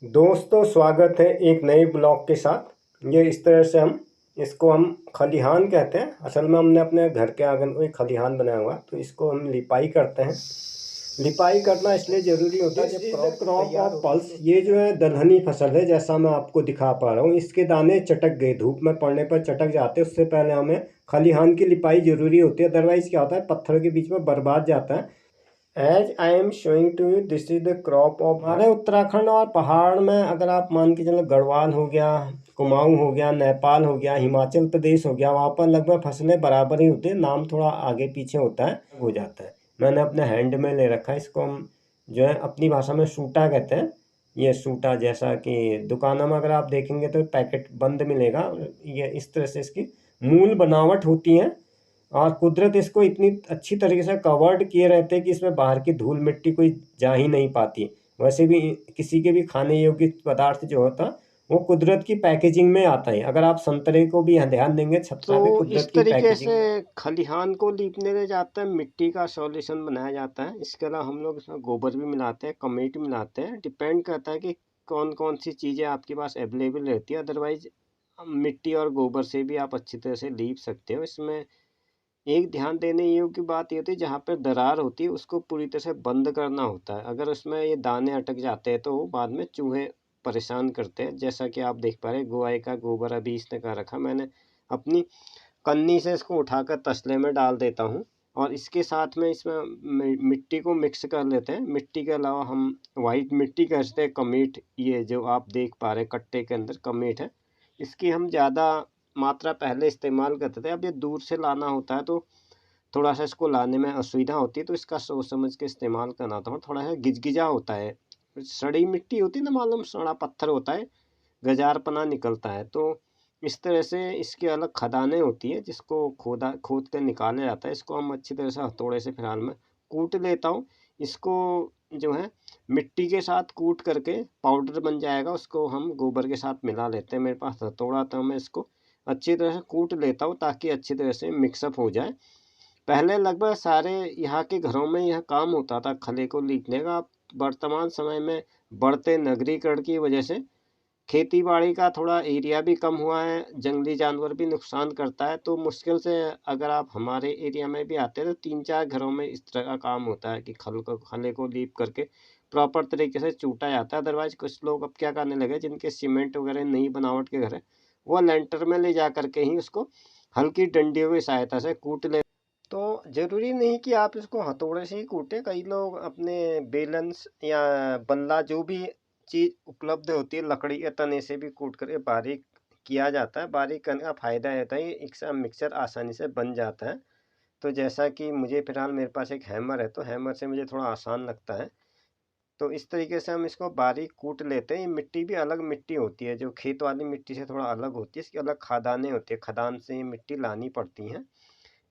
दोस्तों, स्वागत है एक नए ब्लॉग के साथ। ये इस तरह से हम खलिहान कहते हैं। असल में हमने अपने घर के आंगन में एक खलिहान बनाया हुआ, तो इसको हम लिपाई करते हैं। लिपाई करना इसलिए ज़रूरी होता है जब क्रॉप ऑफ पल्स, ये जो है दलहनी फसल है, जैसा मैं आपको दिखा पा रहा हूँ। इसके दाने चटक गए, धूप में पड़ने पर चटक जाते हैं। उससे पहले हमें खलिहान की लिपाई ज़रूरी होती है, अदरवाइज़ क्या होता है, पत्थर के बीच में बर्बाद जाता है। As I am showing to you, this is the crop of. हमारे उत्तराखंड और पहाड़ में अगर आप मान के चलो, गढ़वाल हो गया, कुमाऊं हो गया, नेपाल हो गया, हिमाचल प्रदेश हो गया, वहाँ पर लगभग फसलें बराबर ही होती है, नाम थोड़ा आगे पीछे होता है, हो जाता है। मैंने अपने हैंड में ले रखा है, इसको हम जो है अपनी भाषा में सूटा कहते हैं। ये सूटा, जैसा कि दुकानों में अगर आप देखेंगे तो पैकेट बंद मिलेगा। ये इस तरह से इसकी मूल बनावट होती है, और कुदरत इसको इतनी अच्छी तरीके से कवर्ड किए रहते हैं कि इसमें बाहर की धूल मिट्टी कोई जा ही नहीं पाती। वैसे भी किसी के भी खाने योग्य पदार्थ जो होता, वो कुदरत की पैकेजिंग में आता है। अगर आप संतरे को भी ध्यान देंगे, छत्रा में तो इस कुदरत की तरीके से पैकेजिंग। खलिहान को लीपने में जाता है, मिट्टी का सॉल्यूशन बनाया जाता है। इसके अलावा हम लोग इसमें गोबर भी मिलाते हैं, कमीट मिलाते हैं। डिपेंड करता है कि कौन कौन सी चीज़ें आपके पास अवेलेबल रहती है। अदरवाइज मिट्टी और गोबर से भी आप अच्छी तरह से लीप सकते हो। इसमें एक ध्यान देने योग्य बात ये होती है, जहाँ पर दरार होती है उसको पूरी तरह से बंद करना होता है। अगर उसमें ये दाने अटक जाते हैं तो बाद में चूहे परेशान करते हैं। जैसा कि आप देख पा रहे हैं, गाय का गोबर अभी इसने का रखा, मैंने अपनी कन्नी से इसको उठाकर तसले में डाल देता हूँ। और इसके साथ में इसमें मिट्टी को मिक्स कर लेते हैं। मिट्टी के अलावा हम वाइट मिट्टी कहते हैं, कमीट। ये जो आप देख पा रहे हैं कट्टे के अंदर कमीट है, इसकी हम ज़्यादा मात्रा पहले इस्तेमाल करते थे। अब ये दूर से लाना होता है तो थोड़ा सा इसको लाने में असुविधा होती है, तो इसका सोच समझ के इस्तेमाल करना था। थोड़ा सा गिजगिजा होता है, सड़ी मिट्टी होती है ना, मालूम, सड़ा पत्थर होता है, गजारपना निकलता है। तो इस तरह से इसकी अलग खदानें होती है, जिसको खोद कर निकाला जाता है। इसको हम अच्छी तरह से हथौड़े से फिलहाल मैं कूट लेता हूँ। इसको जो है मिट्टी के साथ कूट करके पाउडर बन जाएगा, उसको हम गोबर के साथ मिला लेते हैं। मेरे पास हथौड़ा, तो मैं इसको अच्छी तरह से कूट लेता हूँ ताकि अच्छी तरह से मिक्सअप हो जाए। पहले लगभग सारे यहाँ के घरों में यह काम होता था, खले को लीपने का। वर्तमान समय में बढ़ते नगरीकरण की वजह से खेती बाड़ी का थोड़ा एरिया भी कम हुआ है, जंगली जानवर भी नुकसान करता है। तो मुश्किल से अगर आप हमारे एरिया में भी आते हैं तो 3-4 घरों में इस तरह का काम होता है कि खले को लीप करके प्रॉपर तरीके से चूटा जाता है। अदरवाइज कुछ लोग अब क्या करने लगे, जिनके सीमेंट वगैरह नई बनावट के घर है, वो लेंटर में ले जा करके ही उसको हल्की डंडियों की सहायता से कूट ले। तो ज़रूरी नहीं कि आप इसको हथौड़े से ही कूटें। कई लोग अपने बेलन्स या बल्ला, जो भी चीज़ उपलब्ध होती है, लकड़ी के तने से भी कूट कर बारीक किया जाता है। बारीक करने का फ़ायदा रहता है, एक सा मिक्सर आसानी से बन जाता है। तो जैसा कि मुझे फ़िलहाल मेरे पास एक हैमर है, तो हैमर से मुझे थोड़ा आसान लगता है। तो इस तरीके से हम इसको बारीक कूट लेते हैं। ये मिट्टी भी अलग मिट्टी होती है, जो खेत वाली मिट्टी से थोड़ा अलग होती है। इसकी अलग खदानें होती है, खदान से ये मिट्टी लानी पड़ती हैं।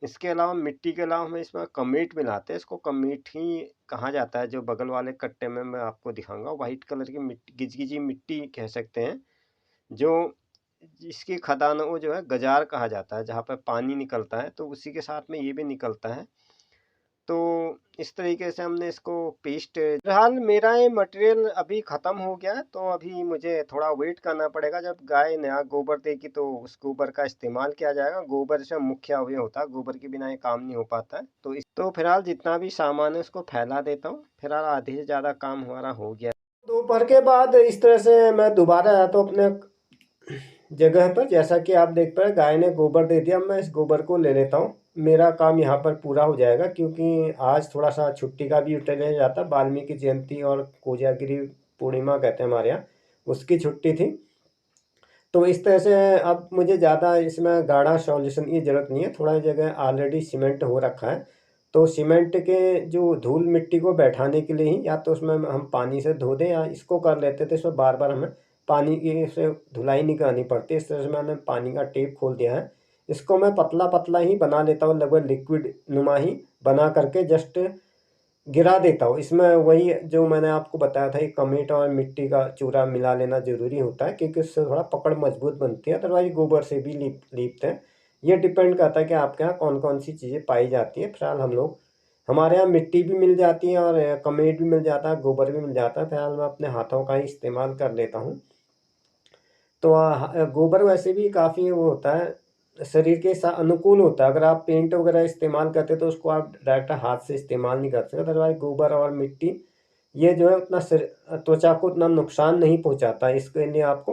इसके अलावा मिट्टी के अलावा हम इसमें कमीट मिलाते हैं। इसको कमीट ही कहा जाता है। जो बगल वाले कट्टे में मैं आपको दिखाऊंगा, वाइट कलर की मिट्टी, गिजगिजी मिट्टी कह सकते हैं, जो इसकी खदानों को जो है गजार कहा जाता है, जहाँ पर पानी निकलता है, तो उसी के साथ में ये भी निकलता है। तो इस तरीके से हमने इसको पेस्ट। फिलहाल मेरा ये मटेरियल अभी ख़त्म हो गया है, तो अभी मुझे थोड़ा वेट करना पड़ेगा। जब गाय नया गोबर देगी तो उस गोबर का इस्तेमाल किया जाएगा। गोबर इसमें मुख्य अवयव होता है, गोबर के बिना ये काम नहीं हो पाता है। तो फिलहाल जितना भी सामान है उसको फैला देता हूँ। फिलहाल आधे से ज़्यादा काम हमारा हो गया। दोपहर के बाद इस तरह से मैं दोबारा आता हूँ अपने जगह पर। जैसा कि आप देख पा रहे, गाय ने गोबर दे दिया, मैं इस गोबर को ले लेता हूँ। मेरा काम यहाँ पर पूरा हो जाएगा, क्योंकि आज थोड़ा सा छुट्टी का भी उठाया जाता। वाल्मीकि जयंती और कोजागिरी पूर्णिमा कहते हैं हमारे यहाँ, उसकी छुट्टी थी। तो इस तरह से अब मुझे ज़्यादा इसमें गाढ़ा सॉल्यूशन की ज़रूरत नहीं है। थोड़ा जगह ऑलरेडी सीमेंट हो रखा है, तो सीमेंट के जो धूल मिट्टी को बैठाने के लिए ही या तो उसमें हम पानी से धो दें, या इसको कर लेते थे, इसमें बार बार हमें पानी की से धुलाई नहीं करनी पड़ती। इस तरह से मैंने पानी का टेप खोल दिया है। इसको मैं पतला पतला ही बना लेता हूँ, लगभग लिक्विड नुमा ही बना करके जस्ट गिरा देता हूँ। इसमें वही जो मैंने आपको बताया था, कि कमीट और मिट्टी का चूरा मिला लेना ज़रूरी होता है, क्योंकि उससे थोड़ा पकड़ मजबूत बनती है। अदरवाइज गोबर से भी लीपते हैं। ये डिपेंड करता है कि आपके यहाँ कौन कौन सी चीज़ें पाई जाती हैं। फिलहाल हम लोग हमारे यहाँ मिट्टी भी मिल जाती है और कमेट भी मिल जाता है, गोबर भी मिल जाता है। फिलहाल मैं अपने हाथों का ही इस्तेमाल कर लेता हूँ। तो गोबर वैसे भी काफ़ी वो होता है, शरीर के अनुकूल होता है। अगर आप पेंट वगैरह इस्तेमाल करते तो उसको आप डायरेक्ट हाथ से इस्तेमाल नहीं कर सकते। अदरवाइज गोबर और मिट्टी ये जो है उतना त्वचा को उतना नुकसान नहीं पहुंचाता है। इसके लिए आपको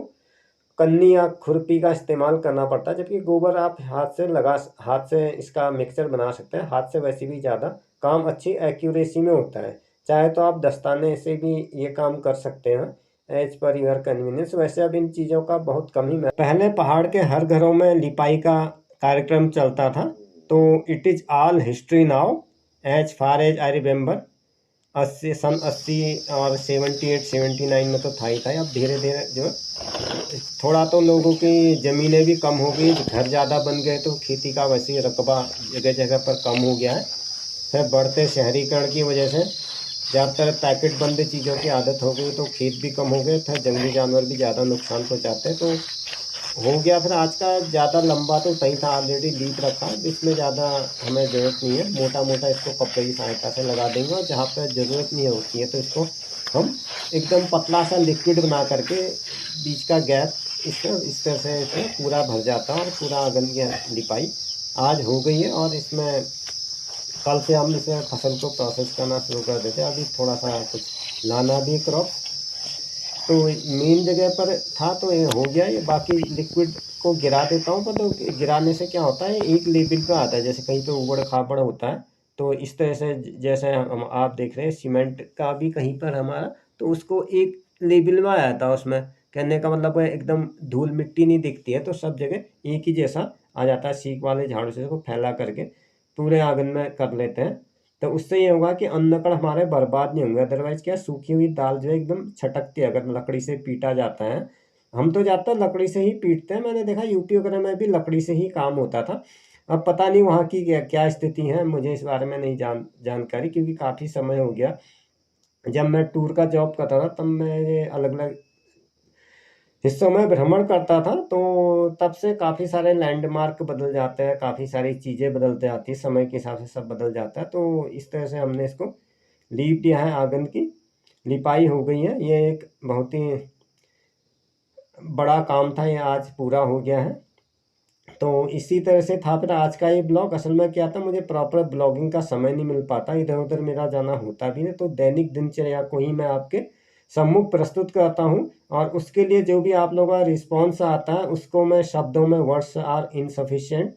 कन्नी या खुरपी का इस्तेमाल करना पड़ता है, जबकि गोबर आप हाथ से इसका मिक्सचर बना सकते हैं। हाथ से वैसे भी ज़्यादा काम अच्छी एक्यूरेसी में होता है। चाहे तो आप दस्ताने से भी ये काम कर सकते हैं, एज पर योर कन्वीनियंस। वैसे अब इन चीज़ों का बहुत कम ही पहले पहाड़ के हर घरों में लिपाई का कार्यक्रम चलता था। तो it is all history now as far as I remember. 80 और 78 79 में तो था ही था। अब धीरे धीरे जो थोड़ा तो लोगों की ज़मीनें भी कम हो गई, घर ज़्यादा बन गए तो खेती का वैसे रकबा जगह जगह पर कम हो गया है। फिर बढ़ते शहरीकरण की वजह से ज़्यादातर पैकेट बंद चीज़ों की आदत हो गई, तो खेत भी कम हो गए। फिर जंगली जानवर भी ज़्यादा नुकसान पहुँचाते हैं, तो हो गया। फिर आज का ज़्यादा लंबा तो सही था, ऑलरेडी लीप रखा है, इसमें ज़्यादा हमें ज़रूरत नहीं है। मोटा मोटा इसको कपड़े की सहायता से लगा देंगे, और जहाँ पर ज़रूरत नहीं होती है तो इसको हम एकदम पतला सा लिक्विड बना करके बीच का गैप इस तरह से इसमें पूरा भर जाता है, और पूरा आंगन की लिपाई आज हो गई है। और इसमें कल से हम इसे फसल को प्रोसेस करना शुरू कर देते हैं। अभी थोड़ा सा कुछ लाना भी क्रॉप, तो मेन जगह पर था तो ये हो गया। ये बाकी लिक्विड को गिरा देता हूँ, पर तो गिराने से क्या होता है, एक लेवल पे आता है। जैसे कहीं पे उबड़ खाबड़ होता है, तो इस तरह से जैसे हम आप देख रहे हैं सीमेंट का भी कहीं पर हमारा, तो उसको एक लेवल में आया था। उसमें कहने का मतलब है एकदम धूल मिट्टी नहीं दिखती है, तो सब जगह एक ही जैसा आ जाता है। सीख वाले झाड़ू से इसको फैला करके पूरे आंगन में कर लेते हैं, तो उससे ये होगा कि अन्न हमारे बर्बाद नहीं होंगे। अदरवाइज क्या, सूखी हुई दाल जो है एकदम छटकती है अगर लकड़ी से पीटा जाता है। हम तो ज़्यादातर लकड़ी से ही पीटते हैं। मैंने देखा यूपी वगैरह में भी लकड़ी से ही काम होता था। अब पता नहीं वहाँ की क्या स्थिति है, मुझे इस बारे में नहीं जानकारी, क्योंकि काफ़ी समय हो गया। जब मैं टूर का जॉब करता था तब मैं अलग अलग हिस्सों में भ्रमण करता था, तो तब से काफ़ी सारे लैंडमार्क बदल जाते हैं, काफ़ी सारी चीज़ें बदलते आती हैं, समय के हिसाब से सब बदल जाता है। तो इस तरह से हमने इसको लीप दिया है, आंगन की लिपाई हो गई है। ये एक बहुत ही बड़ा काम था, ये आज पूरा हो गया है। तो इसी तरह से था फिर आज का ये ब्लॉग। असल में क्या था, मुझे प्रॉपर ब्लॉगिंग का समय नहीं मिल पाता, इधर उधर मेरा जाना होता भी नहीं। तो दैनिक दिनचर्या को ही मैं आपके सम्मुख प्रस्तुत करता हूँ, और उसके लिए जो भी आप लोगों का रिस्पॉन्स आता है उसको मैं शब्दों में, words are insufficient,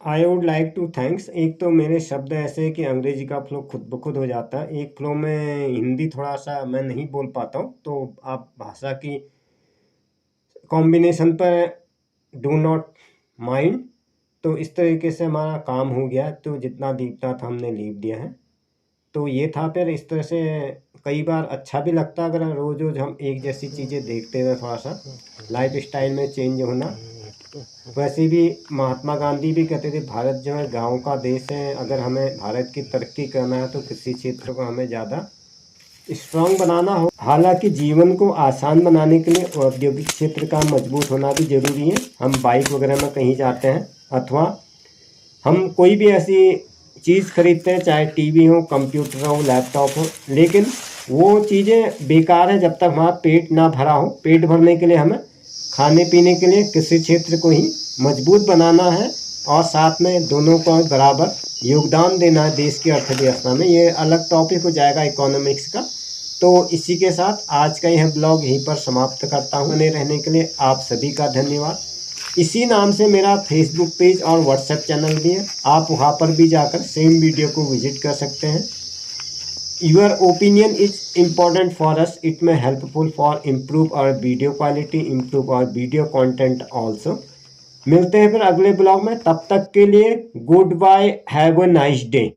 I would like to thanks. एक तो मेरे शब्द ऐसे हैं कि अंग्रेजी का फ्लो खुद ब खुद हो जाता है, एक फ्लो में हिंदी थोड़ा सा मैं नहीं बोल पाता हूँ, तो आप भाषा की कॉम्बिनेशन पर डू नॉट माइंड। तो इस तरीके से हमारा काम हो गया, तो जितना दीपता था हमने लीप दिया है। तो ये था। फिर इस तरह से कई बार अच्छा भी लगता है, अगर रोज़ रोज़ हम एक जैसी चीज़ें देखते हुए थोड़ा सा लाइफ स्टाइल में चेंज होना। वैसे भी महात्मा गांधी भी कहते थे भारत जो है गाँव का देश है। अगर हमें भारत की तरक्की करना है तो कृषि क्षेत्र को हमें ज़्यादा स्ट्रॉन्ग बनाना हो। हालांकि जीवन को आसान बनाने के लिए औद्योगिक क्षेत्र का मजबूत होना भी ज़रूरी है। हम बाइक वगैरह में कहीं जाते हैं, अथवा हम कोई भी ऐसी चीज़ खरीदते हैं, चाहे टीवी हो, कंप्यूटर हो, लैपटॉप हो, लेकिन वो चीज़ें बेकार है जब तक हमारा पेट ना भरा हो। पेट भरने के लिए हमें खाने पीने के लिए कृषि क्षेत्र को ही मजबूत बनाना है, और साथ में दोनों को बराबर योगदान देना है देश की अर्थव्यवस्था में। ये अलग टॉपिक हो जाएगा इकोनॉमिक्स का। तो इसी के साथ आज का यह ब्लॉग यहीं पर समाप्त करता हूँ। बने रहने के लिए आप सभी का धन्यवाद। इसी नाम से मेरा फेसबुक पेज और व्हाट्सएप चैनल भी है, आप वहाँ पर भी जाकर सेम वीडियो को विजिट कर सकते हैं। Your opinion is important for us, it may helpful for improve our video quality, improve our video content also. मिलते हैं फिर अगले ब्लॉग में, तब तक के लिए good bye, have a nice day.